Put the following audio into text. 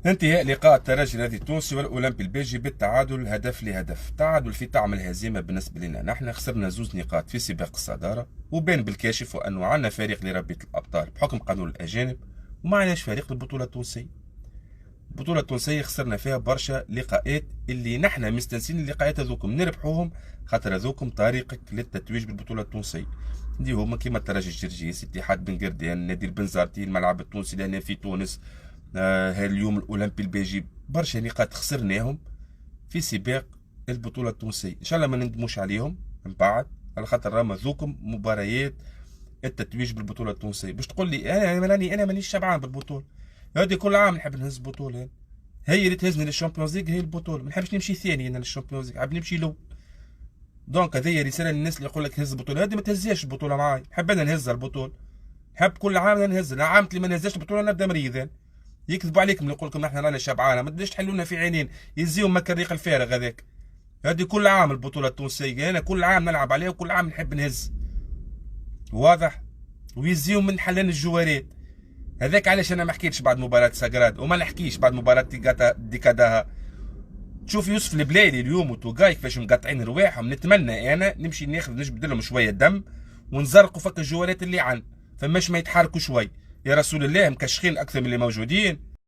انتهاء لقاء الترجي الرياضي التونسي والاولمبي البلجي بالتعادل هدف لهدف، تعادل في طعم الهزيمه بالنسبه لنا. نحن خسرنا زوز نقاط في سباق الصداره، وبين بالكاشف وانه عندنا فريق لربية الابطال بحكم قانون الاجانب، وما عندناش فريق للبطوله التونسيه. البطوله التونسيه خسرنا فيها برشا لقاءات اللي نحن مستنسين اللقاءات هذوكم نربحوهم، خاطر هذوكم طريقك للتتويج بالبطوله التونسيه. اللي هما كيما الترجي الجرجيس، اتحاد بن قردان، نادي البنزرتي، الملعب التونسي لهنا في تونس، اليوم الاولمبي البيجي. برشا نقاط خسرناهم في سباق البطوله التونسيه، ان شاء الله ما نندموش عليهم من بعد، على خاطر راما ذوكم مباريات التتويج بالبطوله التونسيه. باش تقول لي انا مانيش شبعان بالبطوله، هذه كل عام نحب نهز بطوله، هي اللي تهزني للشامبيونز ليج، هي البطوله. ما نحبش نمشي ثاني انا للشامبيونز ليج، نحب نمشي لو. دونك هذه رساله للناس اللي يقول لك هز البطوله، هذه ما تهزيش البطوله معاي، نحب انا نهز البطوله، نحب كل عام نهز. عام اللي ما نهزش البطوله نبدا مريض. يكذبوا عليكم اللي يقول لكم احنا رانا شبعانه، ما تبداش تحلونا في عينين، يزيهم مكريق الفارغ هذاك. هذه كل عام البطوله التونسيه، انا كل عام نلعب عليها وكل عام نحب نهز، واضح؟ ويزيهم من حلان الجوارات. هذاك علاش انا ما حكيتش بعد مباراه ساغراد، وما نحكيش بعد مباراه ديكاداها. تشوف يوسف البلالي اليوم وتوغاي كيفاش مقطعين رواحهم، نتمنى انا نمشي نجبد لهم شويه دم ونزرقوا فك الجوارات اللي عن فماش ما يتحركوا شوي. يا رسول الله مكشخين اكثر من اللي موجودين.